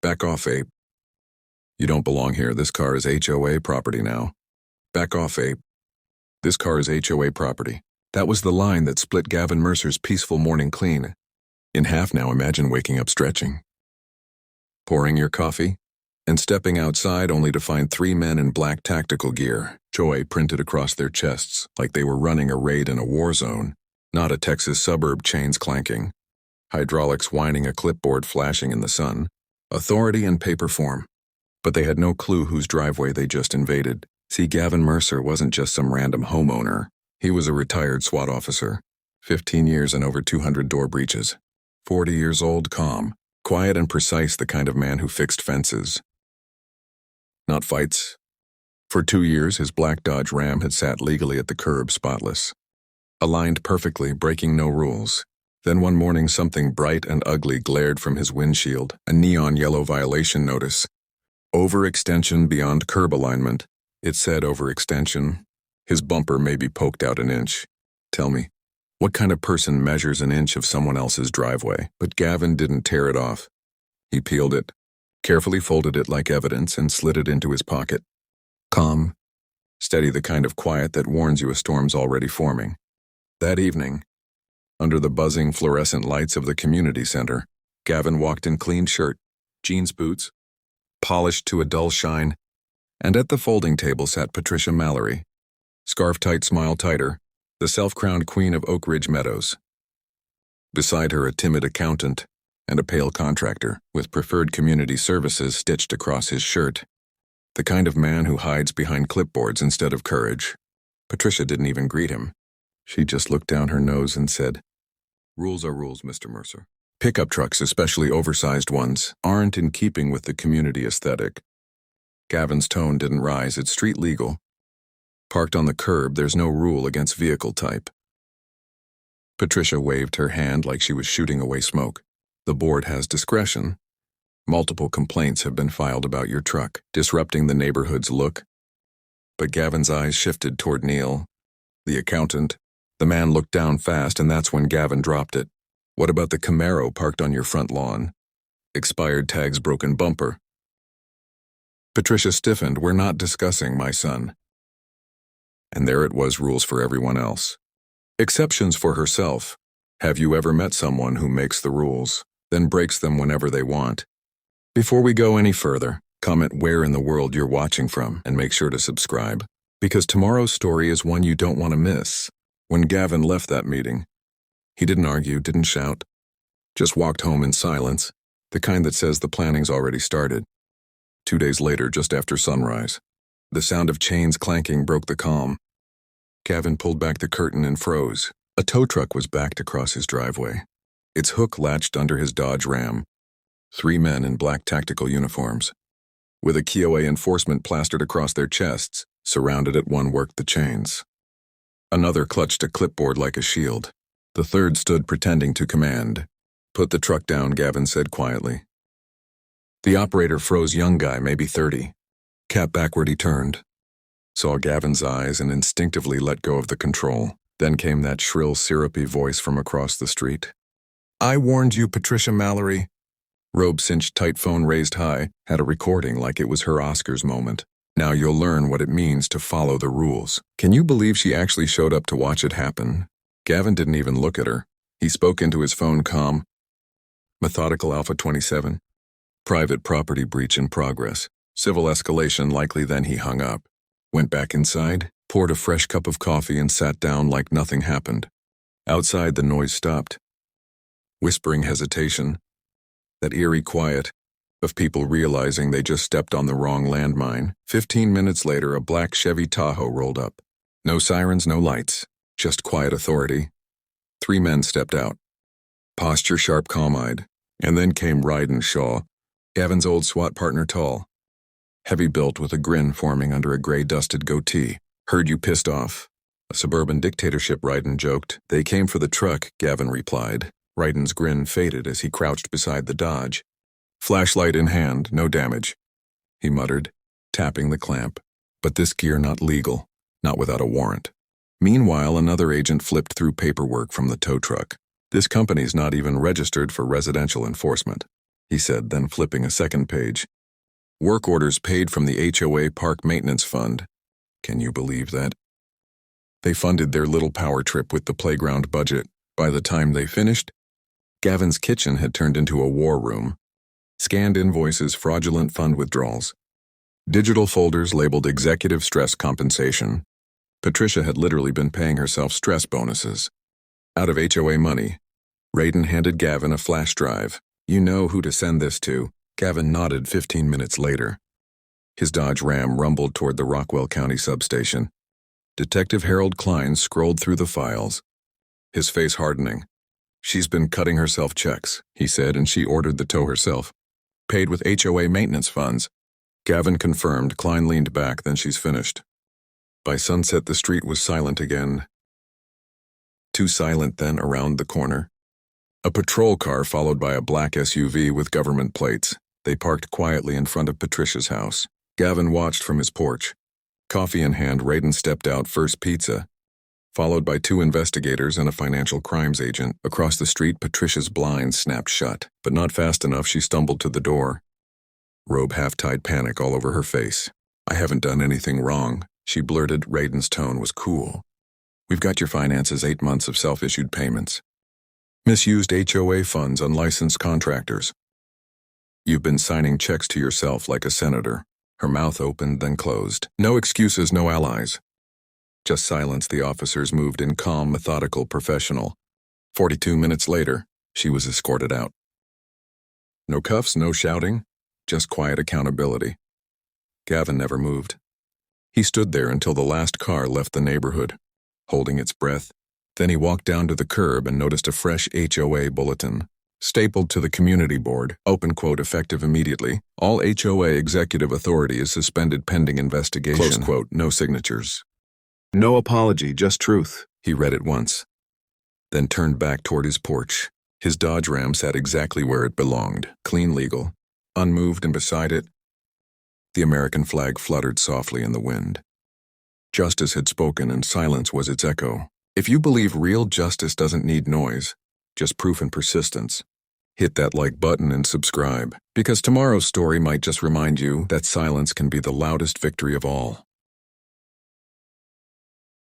Back off, ape. You don't belong here. This car is HOA property now. Back off, ape. This car is HOA property. That was the line that split Gavin Mercer's peaceful morning clean in half. Now imagine waking up stretching, pouring your coffee, and stepping outside only to find 3 men in black tactical gear, joy printed across their chests like they were running a raid in a war zone, not a Texas suburb, chains clanking, hydraulics whining, a clipboard flashing in the sun, authority in paper form. But they had no clue whose driveway they just invaded. See, Gavin Mercer wasn't just some random homeowner. He was a retired SWAT officer, 15 years and over 200 door breaches. 40 years old, calm, quiet and precise, the kind of man who fixed fences, not fights. For 2 years, his black Dodge Ram had sat legally at the curb, spotless, aligned perfectly, breaking no rules. Then one morning, something bright and ugly glared from his windshield, a neon yellow violation notice. Overextension beyond curb alignment. It said overextension. His bumper maybe poked out an inch. Tell me, what kind of person measures an inch of someone else's driveway? But Gavin didn't tear it off. He peeled it, carefully folded it like evidence, and slid it into his pocket. Calm, steady, the kind of quiet that warns you a storm's already forming. That evening, under the buzzing fluorescent lights of the community center, Gavin walked in clean shirt, jeans boots, polished to a dull shine, and at the folding table sat Patricia Mallory, scarf tight, smile tighter, the self-crowned queen of Oak Ridge Meadows. Beside her, a timid accountant and a pale contractor with preferred community services stitched across his shirt, the kind of man who hides behind clipboards instead of courage. Patricia didn't even greet him. She just looked down her nose and said, "Rules are rules, Mr. Mercer. Pickup trucks, especially oversized ones, aren't in keeping with the community aesthetic." Gavin's tone didn't rise. It's street legal. Parked on the curb, there's no rule against vehicle type. Patricia waved her hand like she was shooting away smoke. The board has discretion. Multiple complaints have been filed about your truck, disrupting the neighborhood's look. But Gavin's eyes shifted toward Neil, the accountant. The man looked down fast, and that's when Gavin dropped it. What about the Camaro parked on your front lawn? Expired tags, broken bumper. Patricia stiffened. We're not discussing my son. And there it was, rules for everyone else. Exceptions for herself. Have you ever met someone who makes the rules, then breaks them whenever they want? Before we go any further, comment where in the world you're watching from and make sure to subscribe, because tomorrow's story is one you don't want to miss. When Gavin left that meeting, he didn't argue, didn't shout, just walked home in silence, the kind that says the planning's already started. 2 days later, just after sunrise, the sound of chains clanking broke the calm. Gavin pulled back the curtain and froze. A tow truck was backed across his driveway. Its hook latched under his Dodge Ram. 3 men in black tactical uniforms, with a HOA enforcement plastered across their chests, surrounded at one worked the chains. Another clutched a clipboard like a shield. The third stood pretending to command. Put the truck down, Gavin said quietly. The operator froze, young guy, maybe 30. Cap backward, he turned, saw Gavin's eyes, and instinctively let go of the control. Then came that shrill, syrupy voice from across the street. "I warned you, Patricia Mallory." Robe cinched tight, phone raised high, had a recording like it was her Oscars moment. "Now you'll learn what it means to follow the rules." Can you believe she actually showed up to watch it happen? Gavin didn't even look at her. He spoke into his phone, calm. Methodical Alpha 27. Private property breach in progress. Civil escalation likely. Then he hung up, went back inside, poured a fresh cup of coffee, and sat down like nothing happened. Outside, the noise stopped. Whispering hesitation. That eerie quiet of people realizing they just stepped on the wrong landmine. 15 minutes later, a black Chevy Tahoe rolled up. No sirens, no lights, just quiet authority. 3 men stepped out. Posture sharp, calm-eyed. And then came Ryden Shaw, Gavin's old SWAT partner, tall, heavy built with a grin forming under a gray-dusted goatee. "Heard you pissed off. A suburban dictatorship," Ryden joked. "They came for the truck," Gavin replied. Ryden's grin faded as he crouched beside the Dodge. "Flashlight in hand, no damage," he muttered, tapping the clamp. "But this gear not legal, not without a warrant." Meanwhile, another agent flipped through paperwork from the tow truck. "This company's not even registered for residential enforcement." he said, then flipping a second page. Work orders paid from the HOA Park Maintenance Fund. Can you believe that? They funded their little power trip with the playground budget. By the time they finished, Gavin's kitchen had turned into a war room. Scanned invoices, fraudulent fund withdrawals. Digital folders labeled executive stress compensation. Patricia had literally been paying herself stress bonuses. Out of HOA money, Radin handed Gavin a flash drive. You know who to send this to. Gavin nodded 15 minutes later. His Dodge Ram rumbled toward the Rockwell County substation. Detective Harold Klein scrolled through the files, his face hardening. She's been cutting herself checks, he said, and she ordered the tow herself. Paid with HOA maintenance funds. Gavin confirmed. Klein leaned back, then she's finished. By sunset, the street was silent again. Too silent then around the corner. A patrol car followed by a black SUV with government plates. They parked quietly in front of Patricia's house. Gavin watched from his porch. Coffee in hand, Radin stepped out, first pizza, followed by 2 investigators and a financial crimes agent. Across the street, Patricia's blinds snapped shut, but not fast enough. She stumbled to the door. Robe half-tied, panic all over her face. I haven't done anything wrong, she blurted. Radin's tone was cool. We've got your finances, 8 months of self-issued payments. Misused HOA funds, unlicensed contractors. You've been signing checks to yourself like a senator. Her mouth opened, then closed. No excuses, no allies. Just silence. The officers moved in, calm, methodical, professional. 42 minutes later, she was escorted out. No cuffs, no shouting, just quiet accountability. Gavin never moved. He stood there until the last car left the neighborhood, holding its breath. Then he walked down to the curb and noticed a fresh HOA bulletin, stapled to the community board, open quote, effective immediately. All HOA executive authority is suspended pending investigation. Close quote, no signatures. No apology, just truth. He read it once, then turned back toward his porch. His Dodge Ram sat exactly where it belonged, clean, legal, unmoved, and beside it, the American flag fluttered softly in the wind. Justice had spoken, and silence was its echo. If you believe real justice doesn't need noise, just proof and persistence, hit that like button and subscribe, because tomorrow's story might just remind you that silence can be the loudest victory of all.